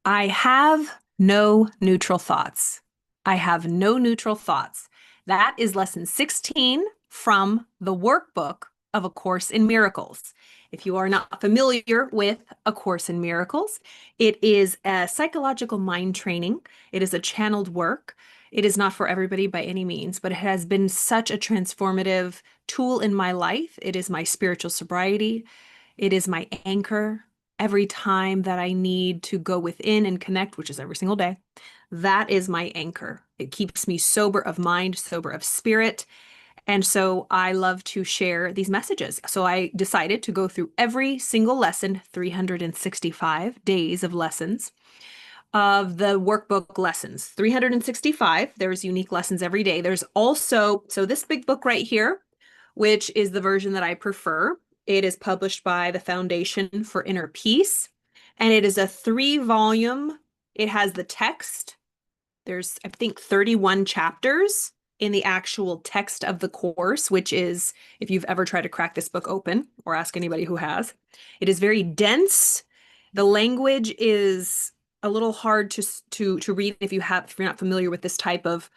I have no neutral thoughts. I have no neutral thoughts. That is lesson 16 from the workbook of A Course in Miracles. If you are not familiar with A Course in Miracles, it is a psychological mind training. It is a channeled work. It is not for everybody by any means, but it has been such a transformative tool in my life. It is my spiritual sobriety. It is my anchor every time that I need to go within and connect, which is every single day. That is my anchor. It keeps me sober of mind, sober of spirit. And so I love to share these messages. So I decided to go through every single lesson, 365 days of lessons of the workbook lessons. 365, there's unique lessons every day. There's also, so this big book right here, which is the version that I prefer. It is published by the Foundation for Inner Peace, and it is a 3-volume. It has the text. There's, I think, 31 chapters in the actual text of the course, which is, if you've ever tried to crack this book open or ask anybody who has, it is very dense. The language is a little hard to read if you're not familiar with this type of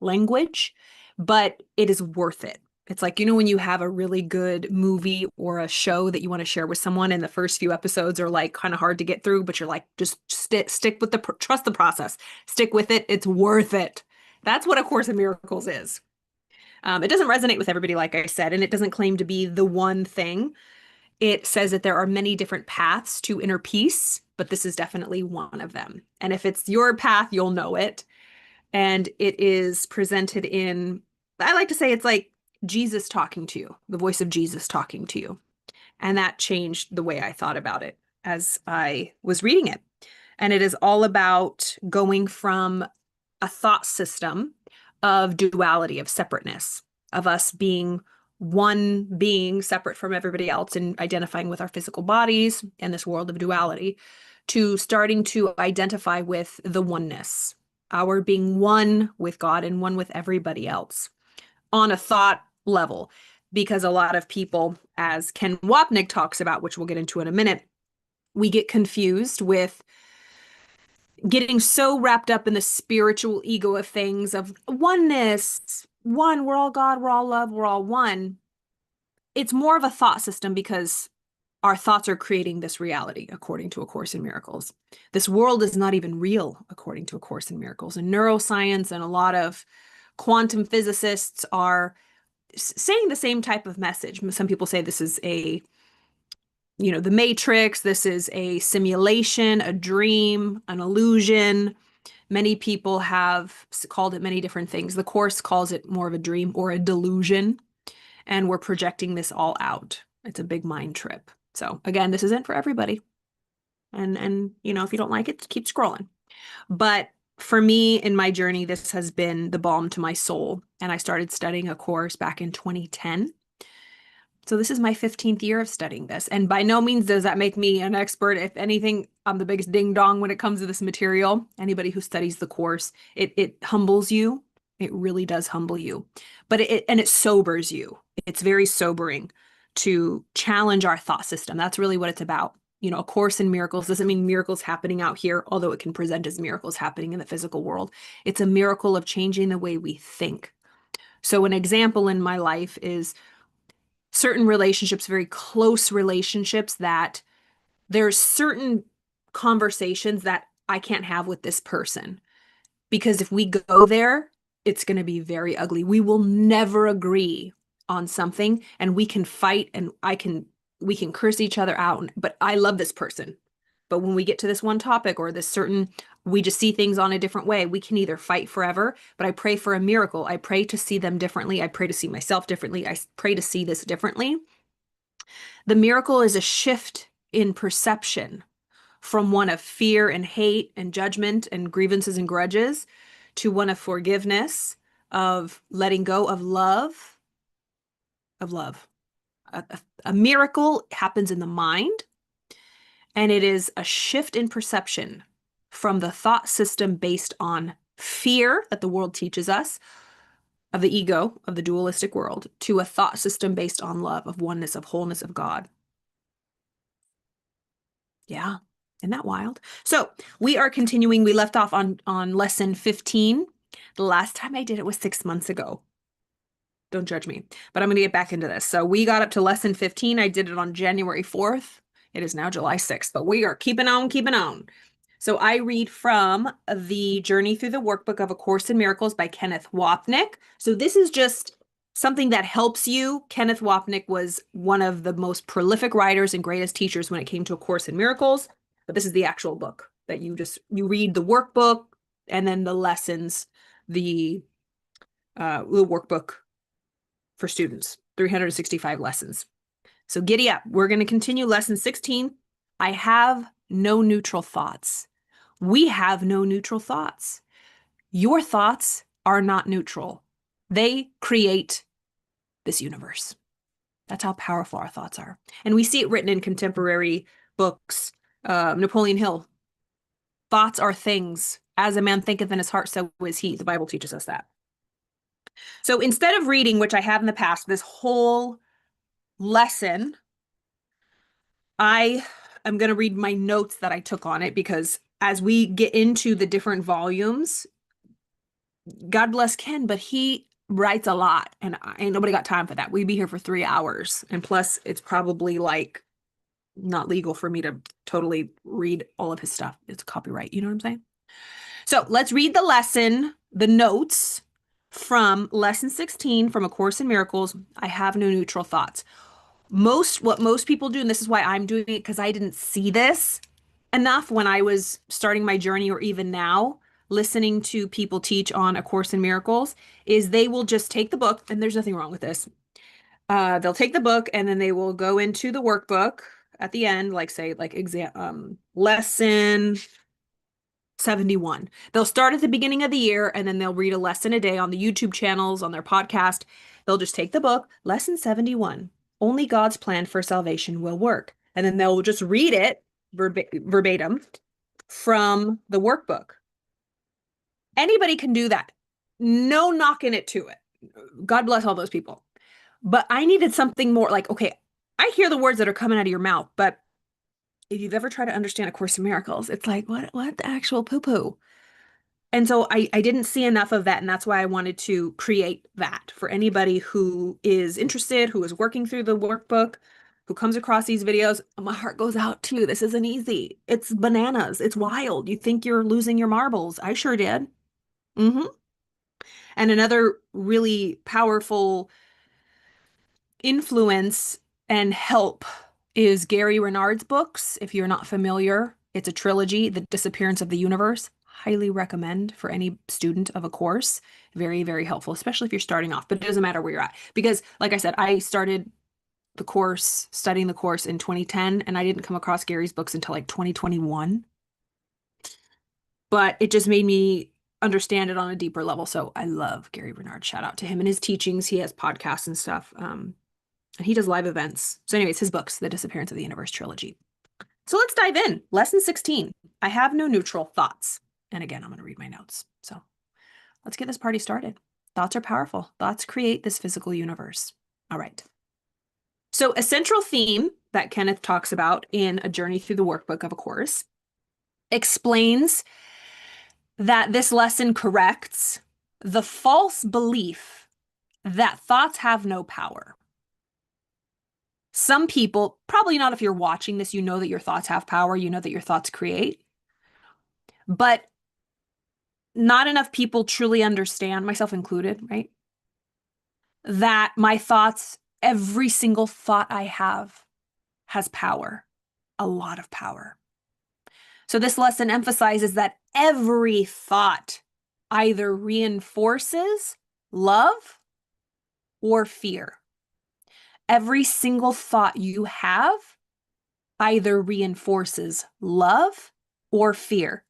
language, but it is worth it. It's like, when you have a really good movie or a show that you want to share with someone, and the first few episodes are like kind of hard to get through, but you're like, just stick with trust the process, stick with it. It's worth it. That's what A Course in Miracles is. It doesn't resonate with everybody, like I said, and it doesn't claim to be the one thing. It says that there are many different paths to inner peace, but this is definitely one of them. And if it's your path, you'll know it. And it is presented in, I like to say it's like Jesus talking to you, the voice of Jesus talking to you. And that changed the way I thought about it as I was reading it. And it is all about going from a thought system of duality, of separateness, of us being one being separate from everybody else and identifying with our physical bodies and this world of duality, to starting to identify with the oneness, our being one with God and one with everybody else on a thought level. Because a lot of people, as Ken Wapnick talks about, which we'll get into in a minute, we get confused with getting so wrapped up in the spiritual ego of things, of oneness, one, we're all God, we're all love, we're all one. It's more of a thought system because our thoughts are creating this reality, according to A Course in Miracles. This world is not even real, according to A Course in Miracles. And neuroscience and a lot of quantum physicists are saying the same type of message. Some people say this is the Matrix, this is a simulation, a dream, an illusion. Many people have called it many different things. The Course calls it more of a dream or a delusion, and we're projecting this all out. It's a big mind trip. So again, this isn't for everybody. And if you don't like it, keep scrolling. But for me in my journey, this has been the balm to my soul. And I started studying A Course back in 2010. So this is my 15th year of studying this. And by no means does that make me an expert. If anything, I'm the biggest ding dong when it comes to this material. Anybody who studies the course, it humbles you. It really does humble you. But it sobers you. It's very sobering to challenge our thought system. That's really what it's about. A Course in Miracles doesn't mean miracles happening out here, although it can present as miracles happening in the physical world. It's a miracle of changing the way we think. So an example in my life is certain relationships, very close relationships, that there's certain conversations that I can't have with this person because if we go there, it's going to be very ugly. We will never agree on something, and we can fight and we can curse each other out, but I love this person. But when we get to this one topic or this certain, we just see things on a different way. We can either fight forever, but I pray for a miracle. I pray to see them differently. I pray to see myself differently. I pray to see this differently. The miracle is a shift in perception from one of fear and hate and judgment and grievances and grudges to one of forgiveness, of letting go, of love, of love. A miracle happens in the mind, and it is a shift in perception from the thought system based on fear that the world teaches us, of the ego, of the dualistic world, to a thought system based on love, of oneness, of wholeness, of God. Yeah. Isn't that wild? So we are continuing. We left off on lesson 15. The last time I did it was 6 months ago. Don't judge me, but I'm going to get back into this. So we got up to lesson 15. I did it on January 4th. It is now July 6th, but we are keeping on, keeping on. So I read from the Journey Through the Workbook of A Course in Miracles by Kenneth Wapnick. So this is just something that helps you. Kenneth Wapnick was one of the most prolific writers and greatest teachers when it came to A Course in Miracles. But this is the actual book that you read the workbook and then the lessons, the workbook for students, 365 lessons. So giddy up. We're going to continue lesson 16. I have no neutral thoughts. We have no neutral thoughts. Your thoughts are not neutral. They create this universe. That's how powerful our thoughts are. And we see it written in contemporary books. Napoleon Hill, thoughts are things. As a man thinketh in his heart, so is he. The Bible teaches us that. So instead of reading, which I have in the past, this whole lesson, I am going to read my notes that I took on it, because as we get into the different volumes, God bless Ken, but he writes a lot and ain't nobody got time for that. We'd be here for 3 hours. And plus it's probably like not legal for me to totally read all of his stuff. It's copyright. You know what I'm saying? So let's read the lesson, the notes from lesson 16 from A Course in Miracles. I have no neutral thoughts. What most people do, and this is why I'm doing it, because I didn't see this enough when I was starting my journey, or even now, listening to people teach on A Course in Miracles, is they will just take the book, and there's nothing wrong with this. They'll take the book and then they will go into the workbook at the end, like say, like lesson 71. They'll start at the beginning of the year and then they'll read a lesson a day on the YouTube channels, on their podcast. They'll just take the book, lesson 71. Only God's plan for salvation will work. And then they'll just read it verbatim from the workbook. Anybody can do that. No knocking it to it. God bless all those people. But I needed something more like, okay, I hear the words that are coming out of your mouth, but if you've ever tried to understand A Course in Miracles, it's like, what the actual poo-poo? And so I didn't see enough of that. And that's why I wanted to create that for anybody who is interested, who is working through the workbook, who comes across these videos. My heart goes out to you. This isn't easy. It's bananas. It's wild. You think you're losing your marbles. I sure did. Mm-hmm. And another really powerful influence and help is Gary Renard's books. If you're not familiar, it's a trilogy, The Disappearance of the Universe. Highly recommend for any student of a course. Very, very helpful, especially if you're starting off, but it doesn't matter where you're at. Because like I said, I started studying the course in 2010, and I didn't come across Gary's books until like 2021. But it just made me understand it on a deeper level. So I love Gary Renard. Shout out to him and his teachings. He has podcasts and stuff. And he does live events. So anyways, his books, The Disappearance of the Universe trilogy. So let's dive in. Lesson 16. I have no neutral thoughts. And again, I'm going to read my notes. So let's get this party started. Thoughts are powerful. Thoughts create this physical universe. All right. So a central theme that Kenneth talks about in A Journey Through the Workbook of A Course explains that this lesson corrects the false belief that thoughts have no power. Some people, probably not if you're watching this, you know that your thoughts have power, you know that your thoughts create, but not enough people truly understand, myself included, right? That my thoughts, every single thought I have has power, a lot of power. So this lesson emphasizes that every thought either reinforces love or fear. Every single thought you have either reinforces love or fear.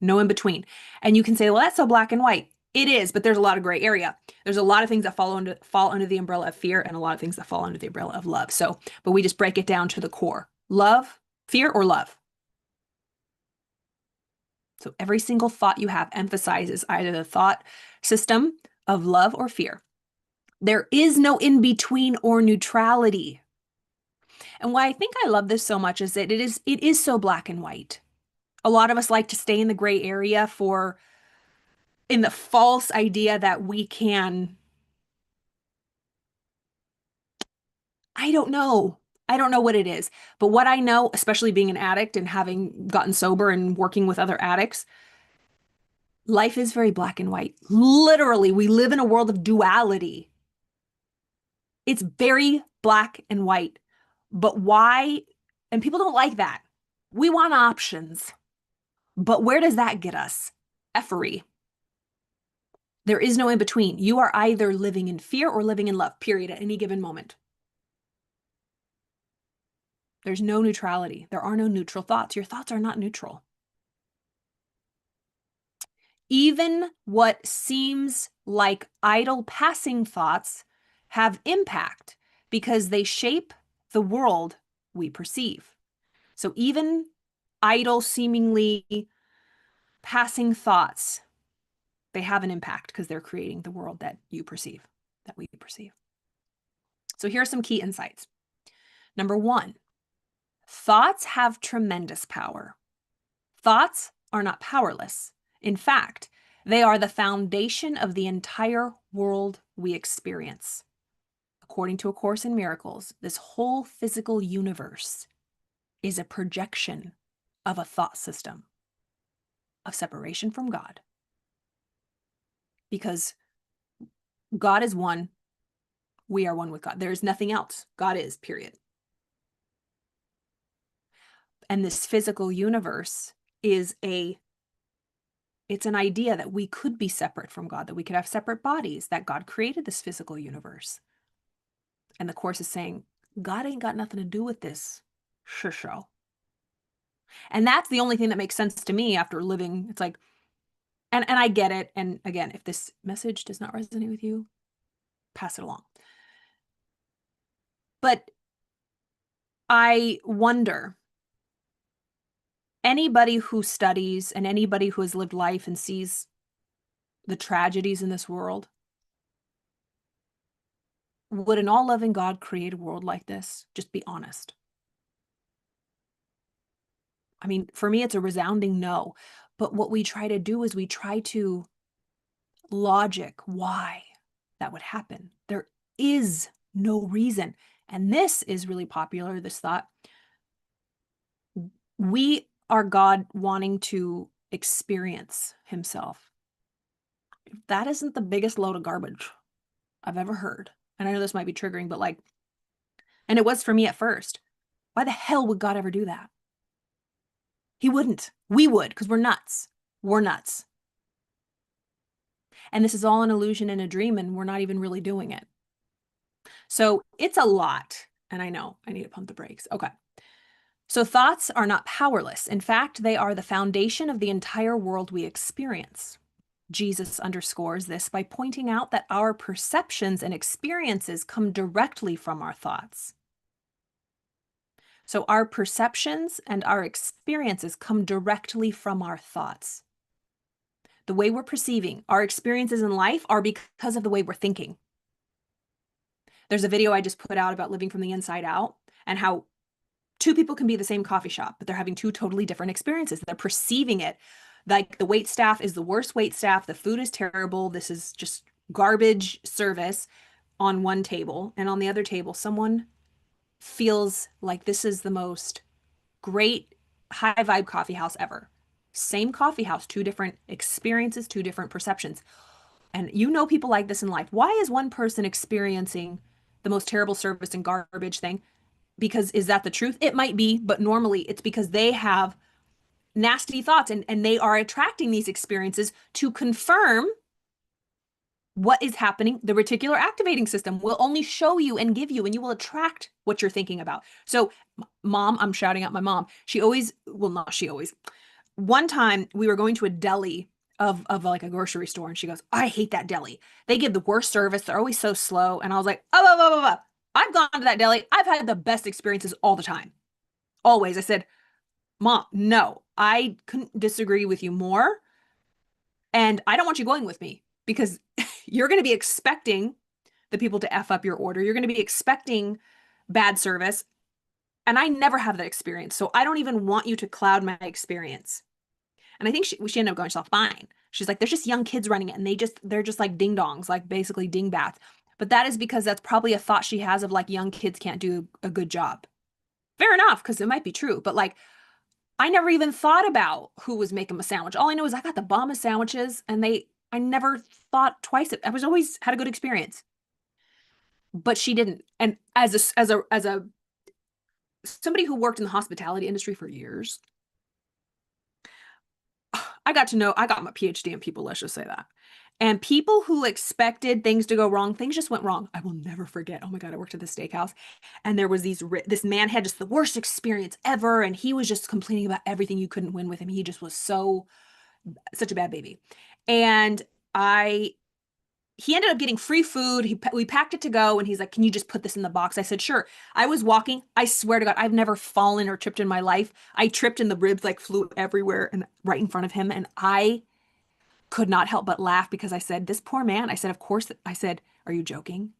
No in between. And you can say, well, that's so black and white. It is, but there's a lot of gray area. There's a lot of things that fall under the umbrella of fear, and a lot of things that fall under the umbrella of love. So, but we just break it down to the core. Love, fear, or love. So every single thought you have emphasizes either the thought system of love or fear. There is no in between or neutrality. And why I think I love this so much is that it is so black and white. A lot of us like to stay in the gray area for in the false idea that we can, I don't know. I don't know what it is. But what I know, especially being an addict and having gotten sober and working with other addicts, life is very black and white. Literally, we live in a world of duality. It's very black and white. But why? And people don't like that. We want options. But where does that get us? Effery. There is no in between. You are either living in fear or living in love, period, at any given moment. There's no neutrality. There are no neutral thoughts. Your thoughts are not neutral. Even what seems like idle passing thoughts have impact because they shape the world we perceive. So even idle, seemingly passing thoughts, they have an impact because they're creating the world that you perceive, that we perceive. So here are some key insights. Number one, thoughts have tremendous power. Thoughts are not powerless. In fact, they are the foundation of the entire world we experience. According to A Course in Miracles, this whole physical universe is a projection of a thought system of separation from God. Because God is one, we are one with God. There is nothing else. God is, period. And this physical universe is it's an idea that we could be separate from God, that we could have separate bodies, that God created this physical universe. And the Course is saying, God ain't got nothing to do with this show. And that's the only thing that makes sense to me after living. It's like, and I get it. And again, if this message does not resonate with you, pass it along. But I wonder, anybody who studies and anybody who has lived life and sees the tragedies in this world, would an all-loving God create a world like this? Just be honest. I mean, for me, it's a resounding no. But what we try to do is we try to logic why that would happen. There is no reason. And this is really popular, this thought. We are God wanting to experience himself. That isn't the biggest load of garbage I've ever heard. And I know this might be triggering, but like, and it was for me at first. Why the hell would God ever do that? He wouldn't. We would, because we're nuts. We're nuts. And this is all an illusion and a dream, and we're not even really doing it. So it's a lot. And I know I need to pump the brakes. Okay. So thoughts are not powerless. In fact, they are the foundation of the entire world we experience. Jesus underscores this by pointing out that our perceptions and experiences come directly from our thoughts. So our perceptions and our experiences come directly from our thoughts. The way we're perceiving our experiences in life are because of the way we're thinking. There's a video I just put out about living from the inside out and how two people can be the same coffee shop, but they're having two totally different experiences. They're perceiving it like the wait staff is the worst wait staff. The food is terrible. This is just garbage service on one table. And on the other table, someone feels like this is the most great high vibe coffee house ever. Same coffee house, two different experiences, two different perceptions. And you know people like this in life. Why is one person experiencing the most terrible service and garbage thing? Because is that the truth? It might be, but normally it's because they have nasty thoughts and they are attracting these experiences to confirm what is happening. The reticular activating system will only show you and give you, and you will attract what you're thinking about. So mom, I'm shouting out my mom. She always, well, not she always. One time we were going to a deli of like a grocery store, and she goes, I hate that deli. They give the worst service. They're always so slow. And I was like, oh. I've gone to that deli. I've had the best experiences all the time. Always. I said, Mom, no, I couldn't disagree with you more. And I don't want you going with me because you're going to be expecting the people to F up your order. You're going to be expecting bad service. And I never have that experience. So I don't even want you to cloud my experience. And I think she ended up going, she's all fine. She's like, there's just young kids running it and they're just like ding dongs, like basically dingbats. But that is because that's probably a thought she has of like young kids can't do a good job. Fair enough, because it might be true. But like, I never even thought about who was making a sandwich. All I know is I got the bomb of sandwiches and I never thought twice. I was always had a good experience, but she didn't. And as a somebody who worked in the hospitality industry for years, I got my PhD in people, let's just say that. And people who expected things to go wrong, things just went wrong. I will never forget. Oh my God, I worked at the steakhouse and there was this man had just the worst experience ever. And he was just complaining about everything. You couldn't win with him. He just was such a bad baby. And he ended up getting free food. We packed it to go and he's like, can you just put this in the box? I said, sure. I was walking. I swear to God, I've never fallen or tripped in my life. I tripped and the ribs like flew everywhere and right in front of him. And I could not help but laugh because I said, this poor man, I said, of course, I said, are you joking?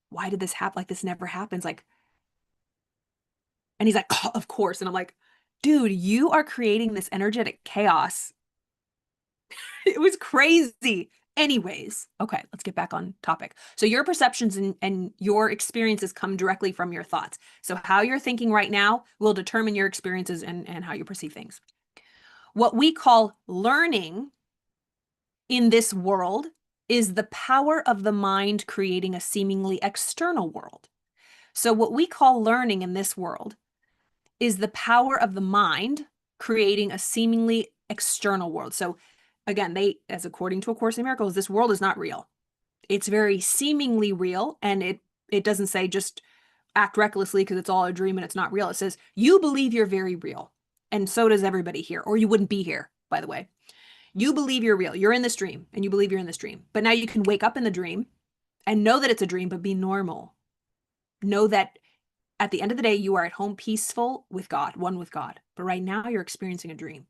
Why did this happen? Like, this never happens. Like, and he's like, oh, of course. And I'm like, dude, you are creating this energetic chaos. It was crazy. Anyways, okay, let's get back on topic. So your perceptions and your experiences come directly from your thoughts. So how you're thinking right now will determine your experiences and how you perceive things. What we call learning in this world is the power of the mind creating a seemingly external world. So what we call learning in this world is the power of the mind creating a seemingly external world. So again, as according to A Course in Miracles, this world is not real. It's very seemingly real, and it doesn't say just act recklessly because it's all a dream and it's not real. It says you believe you're very real, and so does everybody here, or you wouldn't be here, by the way. You believe you're real. You're in this dream, and you believe you're in this dream. But now you can wake up in the dream and know that it's a dream, but be normal. Know that at the end of the day, you are at home peaceful with God, one with God. But right now, you're experiencing a dream,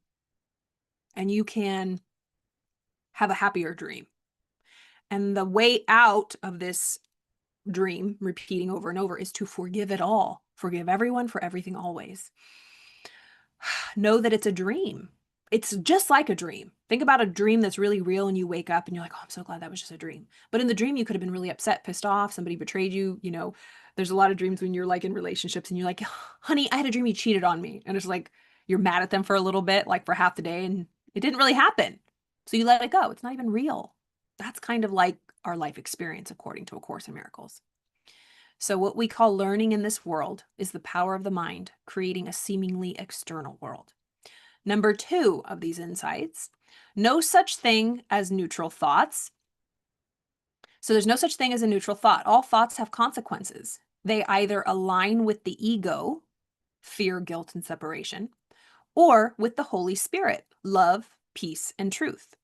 and you can have a happier dream. And the way out of this dream, repeating over and over, is to forgive it all. Forgive everyone for everything always. Know that it's a dream. It's just like a dream. Think about a dream that's really real and you wake up and you're like, oh, I'm so glad that was just a dream. But in the dream, you could have been really upset, pissed off, somebody betrayed you. You know, there's a lot of dreams when you're like in relationships and you're like, honey, I had a dream you cheated on me. And it's like, you're mad at them for a little bit, like for half the day, and it didn't really happen. So you let it go. It's not even real. That's kind of like our life experience, according to A Course in Miracles. So what we call learning in this world is the power of the mind, creating a seemingly external world. Number 2 of these insights, no such thing as neutral thoughts. So there's no such thing as a neutral thought. All thoughts have consequences. They either align with the ego, fear, guilt, and separation, or with the Holy Spirit, love, peace, and truth.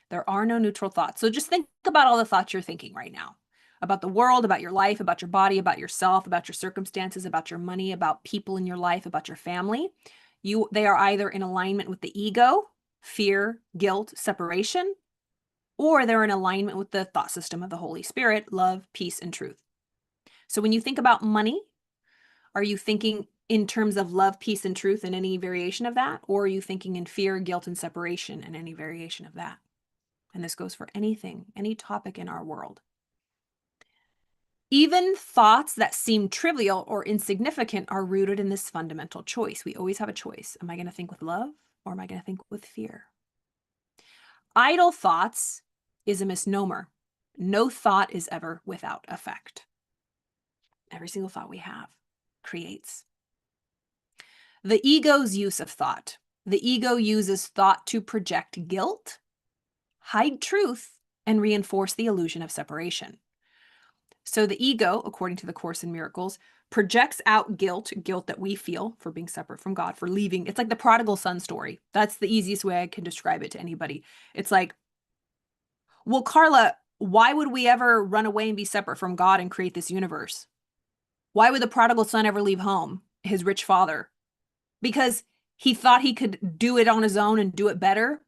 There are no neutral thoughts. So just think about all the thoughts you're thinking right now about the world, about your life, about your body, about yourself, about your circumstances, about your money, about people in your life, about your family. They are either in alignment with the ego, fear, guilt, separation, or they're in alignment with the thought system of the Holy Spirit, love, peace, and truth. So when you think about money, are you thinking in terms of love, peace, and truth and any variation of that? Or are you thinking in fear, guilt, and separation and any variation of that? And this goes for anything, any topic in our world. Even thoughts that seem trivial or insignificant are rooted in this fundamental choice. We always have a choice. Am I going to think with love or am I going to think with fear? Idle thoughts is a misnomer. No thought is ever without effect. Every single thought we have creates. The ego's use of thought. The ego uses thought to project guilt, hide truth, and reinforce the illusion of separation. So the ego, according to the Course in Miracles, projects out guilt that we feel for being separate from God, for leaving. It's like the prodigal son story. That's the easiest way I can describe it to anybody. It's like, well, Carla, why would we ever run away and be separate from God and create this universe? Why would the prodigal son ever leave home, his rich father? Because he thought he could do it on his own and do it better.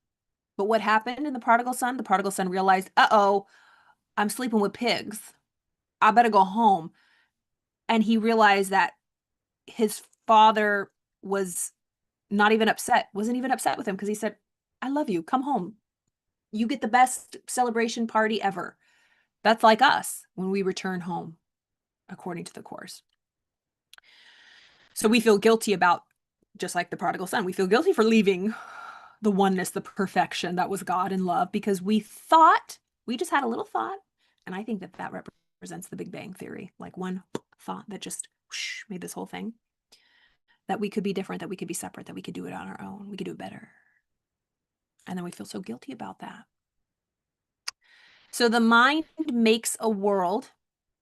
But what happened in the prodigal son? The prodigal son realized, uh-oh, I'm sleeping with pigs. I better go home. And he realized that his father was not even upset, wasn't even upset with him because he said, I love you. Come home. You get the best celebration party ever. That's like us when we return home, according to the Course. So we feel guilty about, just like the prodigal son, we feel guilty for leaving the oneness, the perfection that was God and love, because we just had a little thought. And I think that represents the Big Bang Theory, like one thought that just made this whole thing, that we could be different, that we could be separate, that we could do it on our own, we could do it better. And then we feel so guilty about that. So the mind makes a world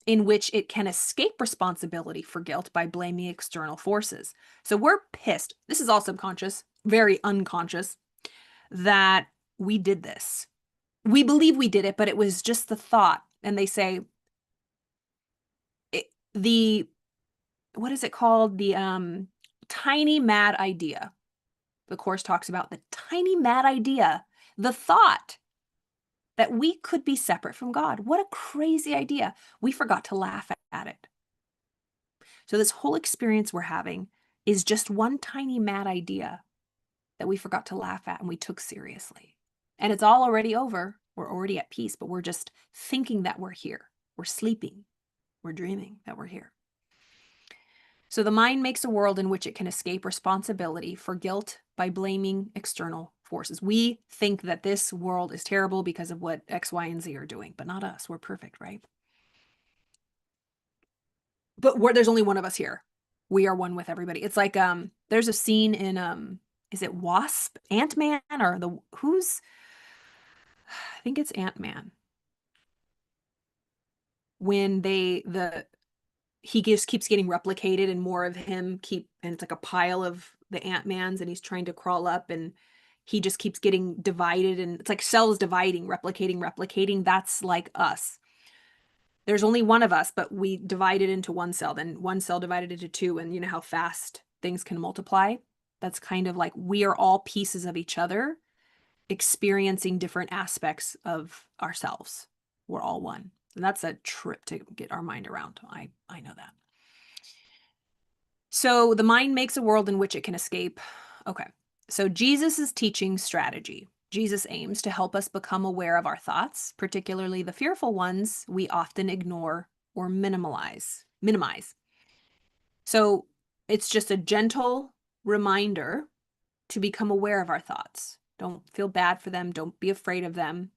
in which it can escape responsibility for guilt by blaming external forces. So we're pissed. This is all subconscious, very unconscious, that we did this. We believe we did it, but it was just the thought. And they say, what is it called? The tiny mad idea. The Course talks about the tiny mad idea, the thought that we could be separate from God. What a crazy idea. We forgot to laugh at it. So this whole experience we're having is just one tiny mad idea that we forgot to laugh at and we took seriously. And it's all already over. We're already at peace, but we're just thinking that we're here. We're sleeping. We're dreaming that we're here. So the mind makes a world in which it can escape responsibility for guilt by blaming external forces. We think that this world is terrible because of what X, Y, and Z are doing, but not us. We're perfect, right? But there's only one of us here. We are one with everybody. It's like there's a scene in is it Wasp? Ant-Man or I think it's Ant-Man. When he just keeps getting replicated and more of him and it's like a pile of the Ant-Mans and he's trying to crawl up and he just keeps getting divided and it's like cells dividing, replicating. That's like us. There's only one of us, but we divided into one cell, then one cell divided into two, and you know how fast things can multiply? That's kind of like we are all pieces of each other experiencing different aspects of ourselves. We're all one. And that's a trip to get our mind around. I know that. So the mind makes a world in which it can escape. Okay. So Jesus's teaching strategy. Jesus aims to help us become aware of our thoughts, particularly the fearful ones we often ignore or minimize. So it's just a gentle reminder to become aware of our thoughts. Don't feel bad for them. Don't be afraid of them.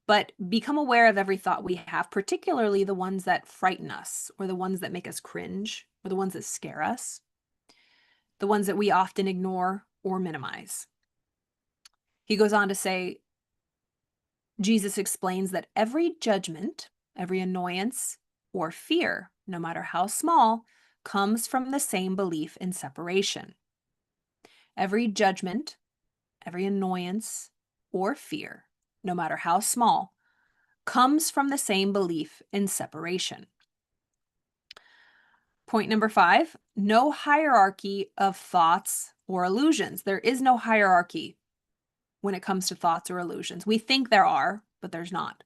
But become aware of every thought we have, particularly the ones that frighten us or the ones that make us cringe or the ones that scare us, the ones that we often ignore or minimize. He goes on to say, Jesus explains that every judgment, every annoyance or fear, no matter how small, comes from the same belief in separation. Every judgment, every annoyance or fear, no matter how small, comes from the same belief in separation. Point number 5, no hierarchy of thoughts or illusions. There is no hierarchy when it comes to thoughts or illusions. We think there are, but there's not.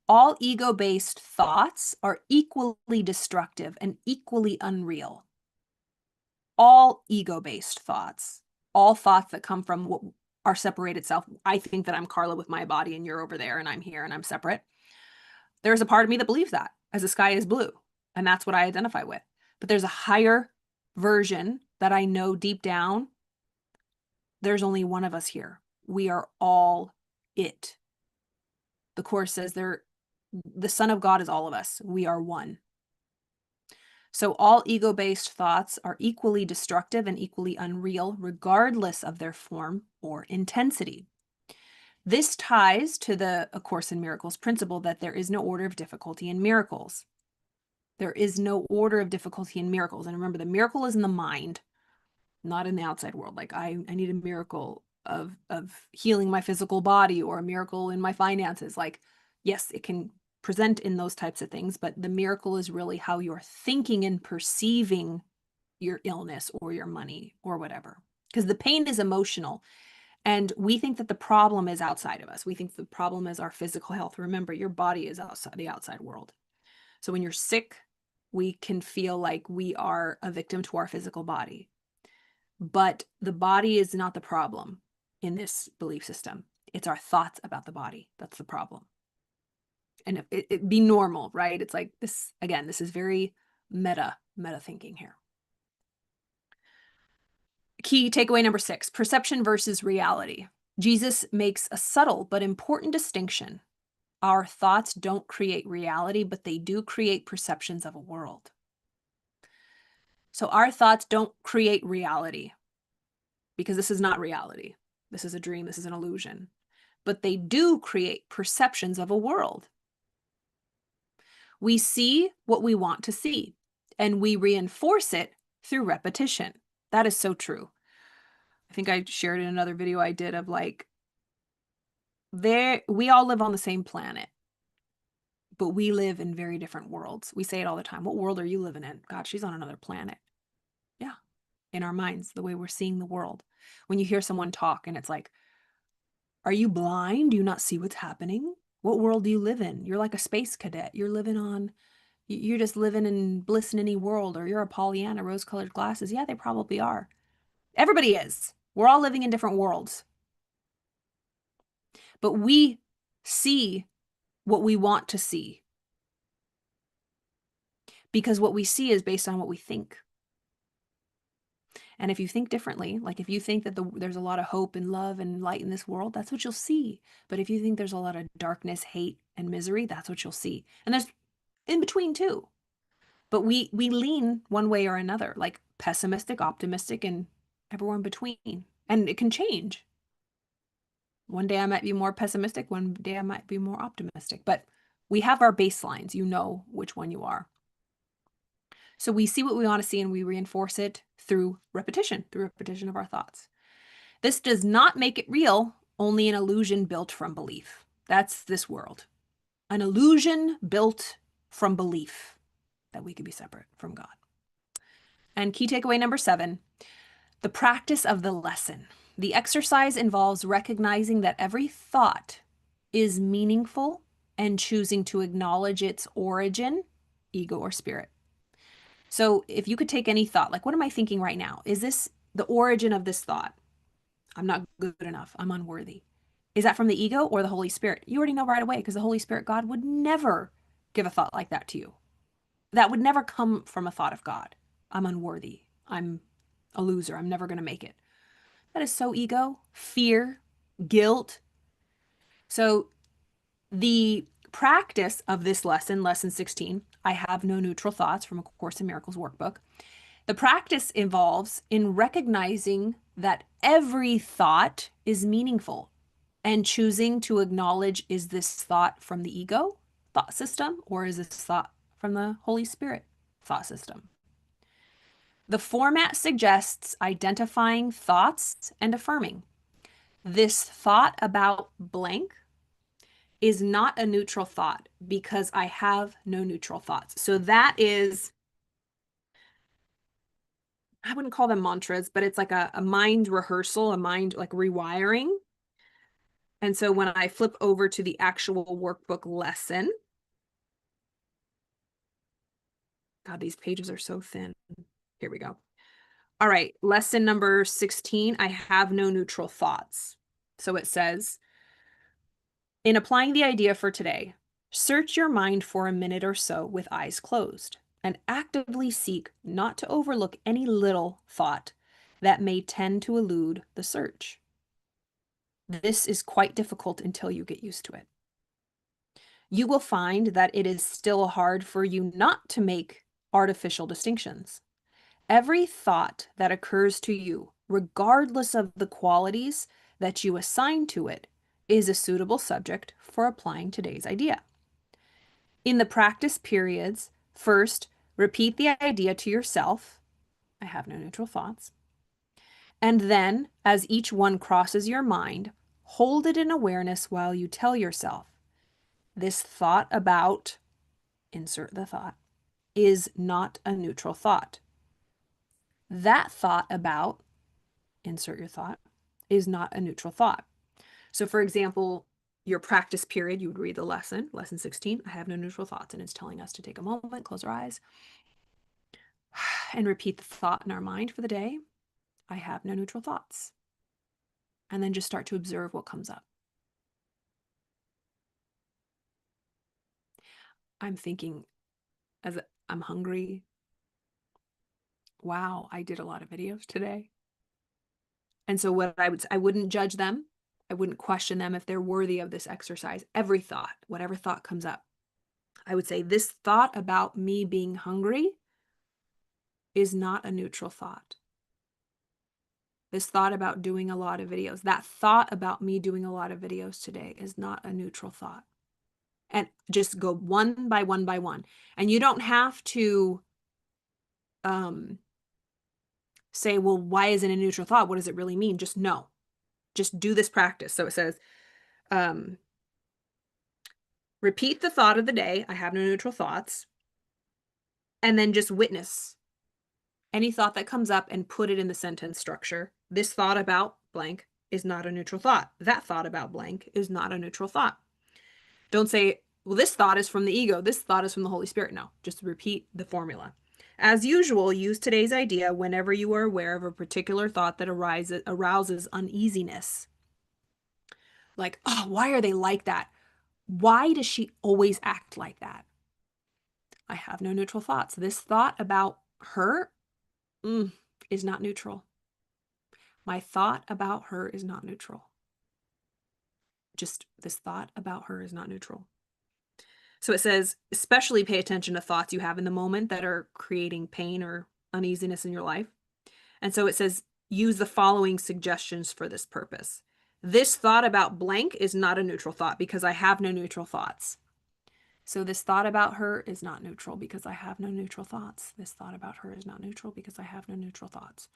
All ego-based thoughts are equally destructive and equally unreal. All ego-based thoughts, all thoughts that come from what our separated self. I think that I'm Carla with my body and you're over there and I'm here and I'm separate. There's a part of me that believes that, as the sky is blue, and that's what I identify with. But there's a higher version that I know deep down, there's only one of us here. We are all it. The Course says the Son of God is all of us. We are one. So all ego-based thoughts are equally destructive and equally unreal, regardless of their form or intensity. This ties to the A Course in Miracles principle that there is no order of difficulty in miracles. There is no order of difficulty in miracles. And remember, the miracle is in the mind, not in the outside world. Like I need a miracle of healing my physical body or a miracle in my finances. Like, yes, it can present in those types of things, but the miracle is really how you're thinking and perceiving your illness or your money or whatever. Because the pain is emotional. And we think that the problem is outside of us. We think the problem is our physical health. Remember, your body is outside the outside world. So when you're sick, we can feel like we are a victim to our physical body. But the body is not the problem in this belief system. It's our thoughts about the body. That's the problem. And it be normal, right? It's like this, again, this is very meta thinking here. Key takeaway number 6, perception versus reality. Jesus makes a subtle but important distinction. Our thoughts don't create reality, but they do create perceptions of a world. So our thoughts don't create reality, because this is not reality. This is a dream. This is an illusion. But they do create perceptions of a world. We see what we want to see, and we reinforce it through repetition. That is so true. I think I shared in another video I did of like, we all live on the same planet, but we live in very different worlds. We say it all the time. What world are you living in? God, she's on another planet. Yeah. In our minds, the way we're seeing the world. When you hear someone talk and it's like, are you blind? Do you not see what's happening? What world do you live in? You're like a space cadet. You're just living in bliss in any world, or you're a Pollyanna, rose-colored glasses. Yeah, they probably are. Everybody is. We're all living in different worlds. But we see what we want to see, because what we see is based on what we think. And if you think differently, like if you think that there's a lot of hope and love and light in this world, that's what you'll see. But if you think there's a lot of darkness, hate, and misery, that's what you'll see. And there's in between too. But we lean one way or another, like pessimistic, optimistic, and everywhere in between. And it can change. One day I might be more pessimistic, one day I might be more optimistic. But we have our baselines. You know which one you are. So we see what we want to see and we reinforce it through repetition of our thoughts. This does not make it real, only an illusion built from belief. That's this world. An illusion built from belief that we could be separate from God. And key takeaway number 7, the practice of the lesson. The exercise involves recognizing that every thought is meaningful and choosing to acknowledge its origin, ego or spirit. So if you could take any thought, like, what am I thinking right now? Is this the origin of this thought? I'm not good enough. I'm unworthy. Is that from the ego or the Holy Spirit? You already know right away, because the Holy Spirit, God, would never give a thought like that to you. That would never come from a thought of God. I'm unworthy. I'm a loser. I'm never going to make it. That is so ego, fear, guilt. So the practice of this lesson, lesson 16, I have no neutral thoughts, from A Course in Miracles workbook. The practice involves in recognizing that every thought is meaningful and choosing to acknowledge, is this thought from the ego thought system, or is this thought from the Holy Spirit thought system? The format suggests identifying thoughts and affirming. This thought about blank is not a neutral thought, because I have no neutral thoughts. So that is, I wouldn't call them mantras, but it's like a mind rehearsal, a mind like rewiring. And so when I flip over to the actual workbook lesson, God, these pages are so thin. Here we go. All right, lesson number 16, I have no neutral thoughts. So it says, in applying the idea for today, search your mind for a minute or so with eyes closed and actively seek not to overlook any little thought that may tend to elude the search. This is quite difficult until you get used to it. You will find that it is still hard for you not to make artificial distinctions. Every thought that occurs to you, regardless of the qualities that you assign to it, is a suitable subject for applying today's idea. In the practice periods, first, repeat the idea to yourself. I have no neutral thoughts. And then, as each one crosses your mind, hold it in awareness while you tell yourself, this thought about, insert the thought, is not a neutral thought. That thought about, insert your thought, is not a neutral thought. So for example, your practice period, you would read the lesson 16, I have no neutral thoughts, and it's telling us to take a moment, close our eyes, and repeat the thought in our mind for the day. I have no neutral thoughts. And then just start to observe what comes up. I'm thinking as I'm hungry. Wow, I did a lot of videos today. And so what I wouldn't judge them. I wouldn't question them if they're worthy of this exercise. Every thought, whatever thought comes up, I would say this thought about me being hungry is not a neutral thought. This thought about doing a lot of videos, that thought about me doing a lot of videos today is not a neutral thought. And just go one by one by one. And you don't have to say, well, why is it a neutral thought? What does it really mean? Just know. Just do this practice. So it says, repeat the thought of the day. I have no neutral thoughts. And then just witness any thought that comes up and put it in the sentence structure. This thought about blank is not a neutral thought. That thought about blank is not a neutral thought. Don't say, well, this thought is from the ego. This thought is from the Holy Spirit. No, just repeat the formula. As usual, use today's idea whenever you are aware of a particular thought that arouses uneasiness. Like, oh, why are they like that? Why does she always act like that? I have no neutral thoughts. This thought about her is not neutral. My thought about her is not neutral. Just this thought about her is not neutral. So it says, especially pay attention to thoughts you have in the moment that are creating pain or uneasiness in your life. And so it says, use the following suggestions for this purpose. This thought about blank is not a neutral thought because I have no neutral thoughts. So this thought about her is not neutral because I have no neutral thoughts. This thought about her is not neutral because I have no neutral thoughts.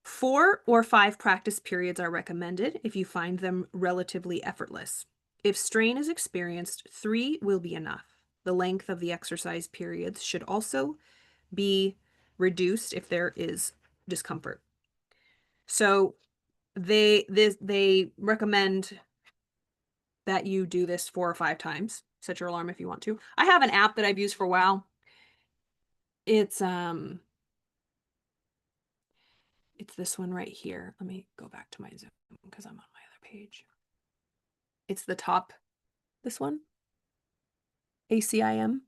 4 or 5 practice periods are recommended if you find them relatively effortless. If strain is experienced, 3 will be enough. The length of the exercise periods should also be reduced if there is discomfort. So they recommend that you do this 4 or 5 times. Set your alarm if you want to. I have an app that I've used for a while. It's this one right here. Let me go back to my Zoom because I'm on my other page. It's the top, this one, ACIM.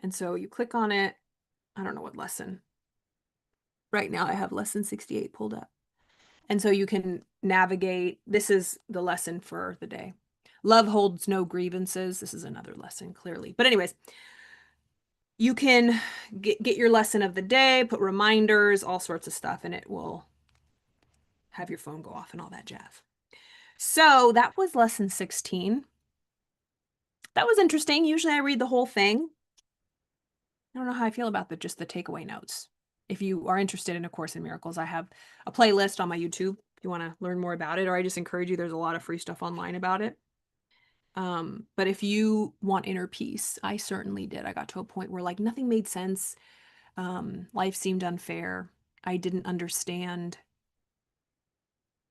And so you click on it. I don't know what lesson. Right now I have lesson 68 pulled up. And so you can navigate. This is the lesson for the day. Love holds no grievances. This is another lesson, clearly. But anyways, you can get your lesson of the day, put reminders, all sorts of stuff, and it will have your phone go off and all that jazz. So that was lesson 16. That was interesting. Usually I read the whole thing. I don't know how I feel about just the takeaway notes. If you are interested in A Course in Miracles, I have a playlist on my YouTube if you want to learn more about it, or I just encourage you. There's a lot of free stuff online about it. But if you want inner peace, I certainly did. I got to a point where like nothing made sense. Life seemed unfair. I didn't understand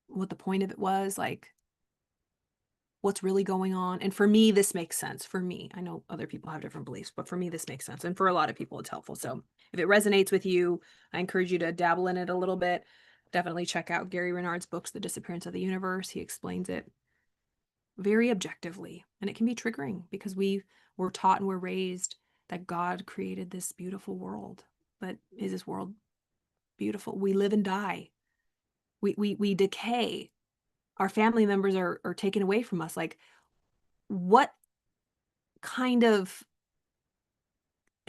what the point of it was, like what's really going on. And for me, this makes sense. For me, I know other people have different beliefs, but for me, this makes sense. And for a lot of people, it's helpful. So if it resonates with you, I encourage you to dabble in it a little bit. Definitely check out Gary Renard's books, The Disappearance of the Universe. He explains it very objectively, and it can be triggering because we were taught and we're raised that God created this beautiful world. But is this world beautiful? We live and die. We decay. Our family members are taken away from us. Like, what kind of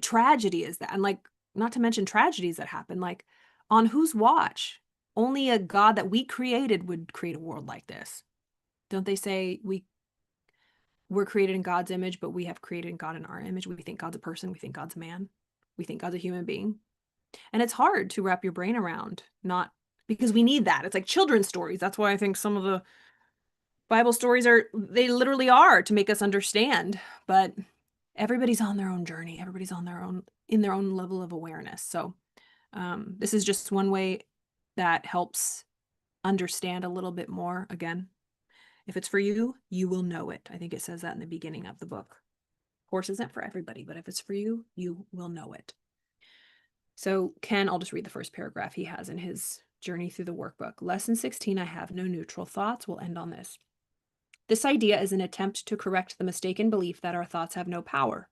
tragedy is that? And like, not to mention tragedies that happen, like on whose watch? Only a God that we created would create a world like this. Don't they say we're created in God's image, but we have created God in our image? We think God's a person. We think God's a man. We think God's a human being. And it's hard to wrap your brain around, not because we need that. It's like children's stories. That's why I think some of the Bible stories they literally are to make us understand. But everybody's on their own journey. Everybody's on in their own level of awareness. So this is just one way that helps understand a little bit more. Again, if it's for you, you will know it. I think it says that in the beginning of the book. Course isn't for everybody, but if it's for you, you will know it. So Ken, I'll just read the first paragraph he has in his journey through the workbook. Lesson 16, I have no neutral thoughts. We'll end on this. This idea is an attempt to correct the mistaken belief that our thoughts have no power.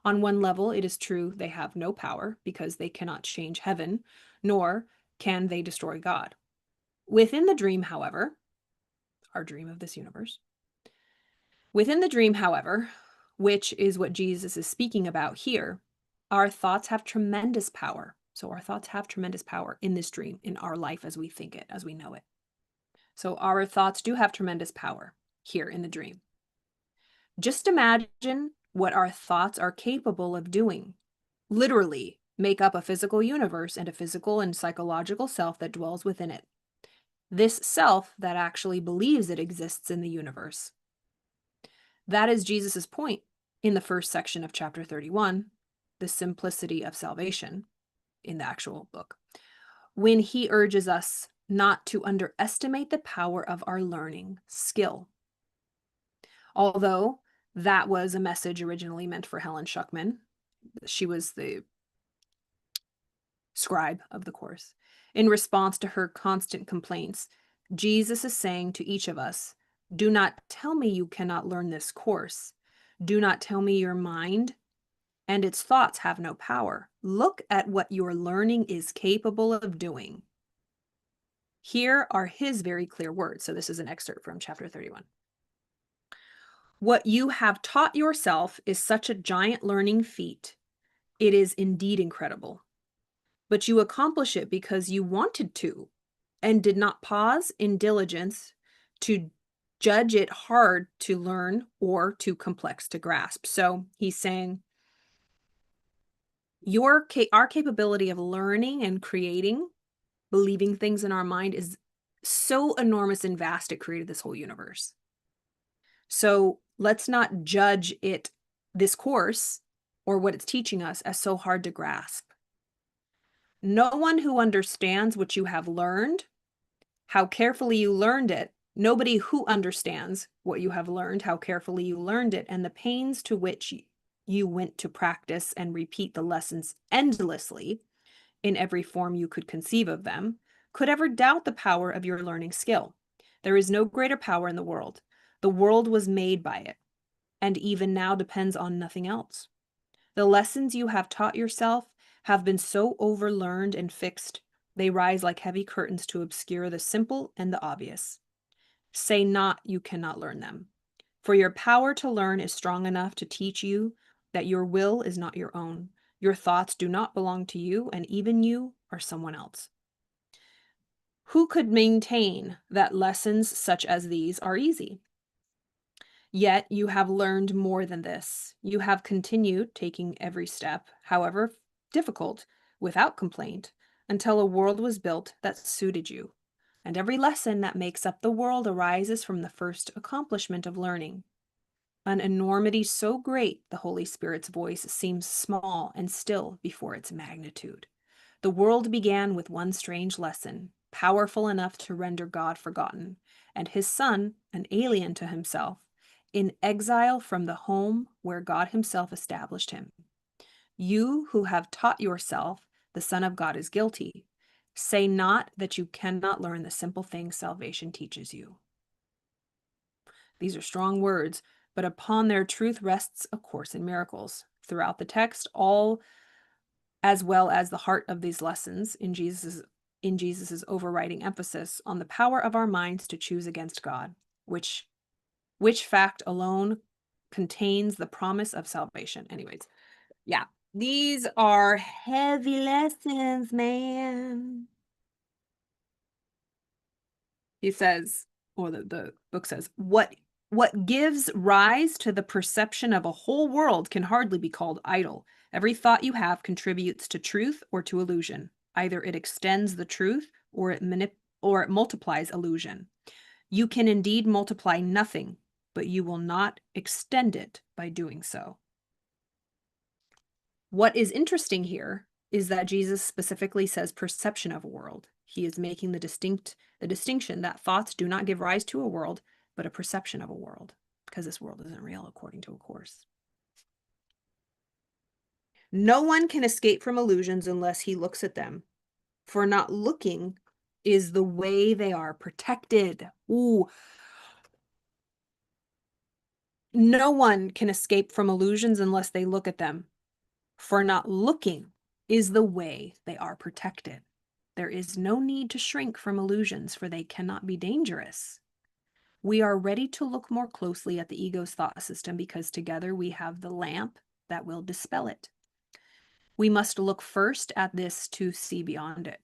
On one level, it is true they have no power because they cannot change heaven, nor can they destroy God. Within the dream, however, our dream of this universe, which is what Jesus is speaking about here, our thoughts have tremendous power. So our thoughts have tremendous power in this dream, in our life as we think it, as we know it. So our thoughts do have tremendous power here in the dream. Just imagine what our thoughts are capable of doing. Literally make up a physical universe and a physical and psychological self that dwells within it. This self that actually believes it exists in the universe. That is Jesus's point in the first section of chapter 31, the simplicity of salvation in the actual book, when he urges us not to underestimate the power of our learning skill. Although that was a message originally meant for Helen Schuckman. She was the scribe of the course. In response to her constant complaints, Jesus is saying to each of us, do not tell me you cannot learn this course. Do not tell me your mind and its thoughts have no power. Look at what your learning is capable of doing. Here are his very clear words. So this is an excerpt from chapter 31. What you have taught yourself is such a giant learning feat. It is indeed incredible. But you accomplish it because you wanted to and did not pause in diligence to judge it hard to learn or too complex to grasp. So he's saying our capability of learning and creating, believing things in our mind is so enormous and vast, it created this whole universe. So let's not judge it, this course, or what it's teaching us as so hard to grasp. No one who understands what you have learned, how carefully you learned it, nobody who understands what you have learned, how carefully you learned it, and the pains to which you went to practice and repeat the lessons endlessly in every form you could conceive of them, could ever doubt the power of your learning skill. There is no greater power in the world. The world was made by it, and even now depends on nothing else. The lessons you have taught yourself have been so overlearned and fixed, they rise like heavy curtains to obscure the simple and the obvious. Say not you cannot learn them, for your power to learn is strong enough to teach you that your will is not your own. Your thoughts do not belong to you, and even you are someone else. Who could maintain that lessons such as these are easy? Yet you have learned more than this. You have continued taking every step, however difficult, without complaint, until a world was built that suited you. And every lesson that makes up the world arises from the first accomplishment of learning. An enormity so great, the Holy Spirit's voice seems small and still before its magnitude. The world began with one strange lesson, powerful enough to render God forgotten, and his Son, an alien to himself, in exile from the home where God himself established him. You who have taught yourself the Son of God is guilty, say not that you cannot learn the simple things salvation teaches you. These are strong words, but upon their truth rests A Course in Miracles. Throughout the text, all as well as the heart of these lessons in Jesus's overriding emphasis on the power of our minds to choose against God, which fact alone contains the promise of salvation. Anyways, yeah, these are heavy lessons, man. He says, or the book says, what gives rise to the perception of a whole world can hardly be called idle. Every thought you have contributes to truth or to illusion. Either it extends the truth or it multiplies illusion. You can indeed multiply nothing, but you will not extend it by doing so. What is interesting here is that Jesus specifically says perception of a world. He is making the distinction that thoughts do not give rise to a world, but a perception of a world, because this world isn't real according to A Course. No one can escape from illusions unless he looks at them, for not looking is the way they are protected. Ooh. No one can escape from illusions unless they look at them, for not looking is the way they are protected. There is no need to shrink from illusions, for they cannot be dangerous. We are ready to look more closely at the ego's thought system because together we have the lamp that will dispel it. We must look first at this to see beyond it.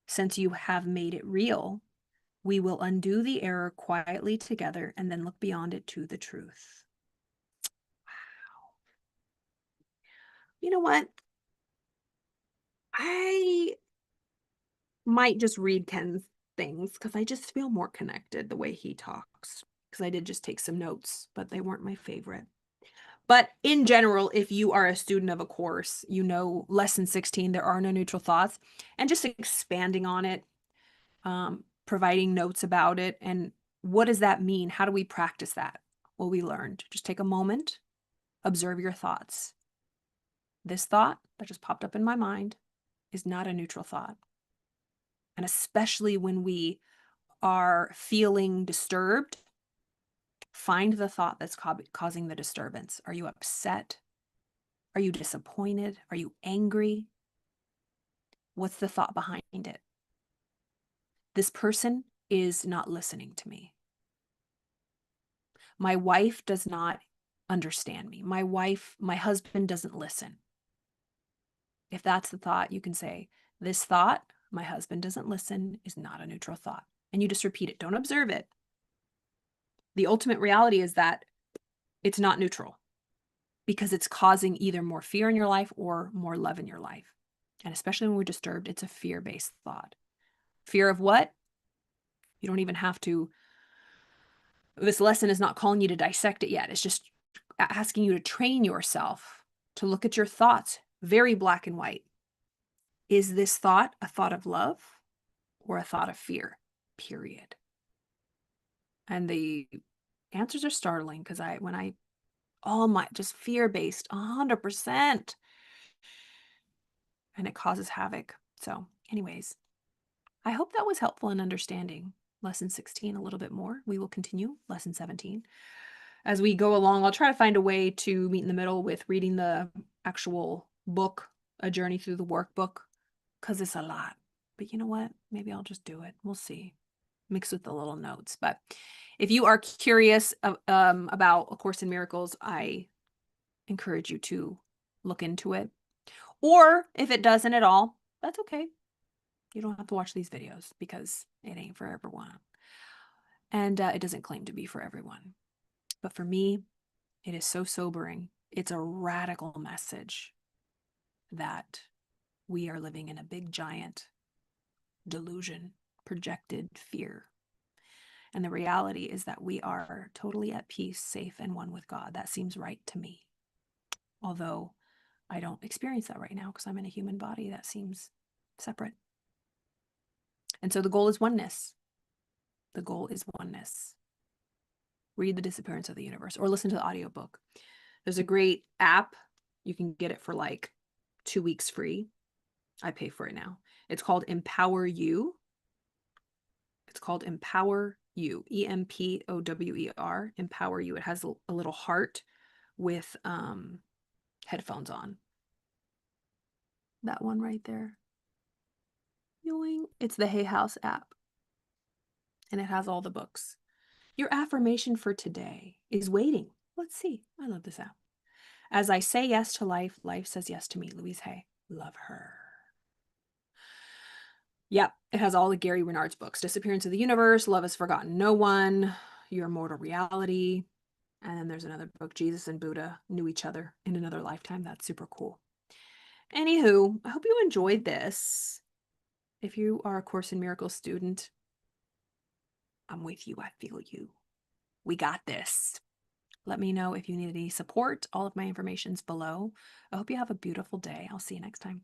Since you have made it real, we will undo the error quietly together and then look beyond it to the truth. Wow. You know what? I might just read Ken's things because I just feel more connected the way he talks. Because I did just take some notes, but they weren't my favorite. But in general, if you are a student of a course, you know, lesson 16, there are no neutral thoughts, and just expanding on it, providing notes about it. And what does that mean? How do we practice that? Well, we learned. Just take a moment, observe your thoughts. This thought that just popped up in my mind is not a neutral thought. And especially when we are feeling disturbed, find the thought that's causing the disturbance. Are you upset? Are you disappointed? Are you angry? What's the thought behind it? This person is not listening to me. My wife does not understand me. My husband doesn't listen. If that's the thought, you can say, this thought, my husband doesn't listen, is not a neutral thought. And you just repeat it. Don't observe it. The ultimate reality is that it's not neutral because it's causing either more fear in your life or more love in your life. And especially when we're disturbed, it's a fear-based thought. Fear of what? You don't even have to. This lesson is not calling you to dissect it yet. It's just asking you to train yourself to look at your thoughts, very black and white. Is this thought a thought of love or a thought of fear? Period. And the answers are startling because all my just fear-based 100%, and it causes havoc. So anyways, I hope that was helpful in understanding lesson 16 a little bit more. We will continue lesson 17. As we go along, I'll try to find a way to meet in the middle with reading the actual book, A Journey Through the Workbook, because it's a lot. But you know what? Maybe I'll just do it. We'll see. Mixed with the little notes. But if you are curious about A Course in Miracles, I encourage you to look into it. Or if it doesn't at all, that's okay. You don't have to watch these videos because it ain't for everyone. And it doesn't claim to be for everyone. But for me, it is so sobering. It's a radical message that we are living in a big, giant delusion, projected fear. And the reality is that we are totally at peace, safe, and one with God. That seems right to me. Although I don't experience that right now because I'm in a human body. That seems separate. And so the goal is oneness. The goal is oneness. Read The Disappearance of the Universe or listen to the audiobook. There's a great app. You can get it for like 2 weeks free. I pay for it now. It's called Empower You. It's called Empower You, EMPOWER, Empower You. It has a little heart with headphones on. That one right there. Yoing. It's the Hay House app. And it has all the books. Your affirmation for today is waiting. Let's see. I love this app. As I say yes to life, life says yes to me. Louise Hay. Love her. Yep, it has all the Gary Renard's books. Disappearance of the Universe, Love Has Forgotten No One, Your Immortal Reality. And then there's another book, Jesus and Buddha Knew Each Other in Another Lifetime. That's super cool. Anywho, I hope you enjoyed this. If you are a Course in Miracles student, I'm with you. I feel you. We got this. Let me know if you need any support. All of my information's below. I hope you have a beautiful day. I'll see you next time.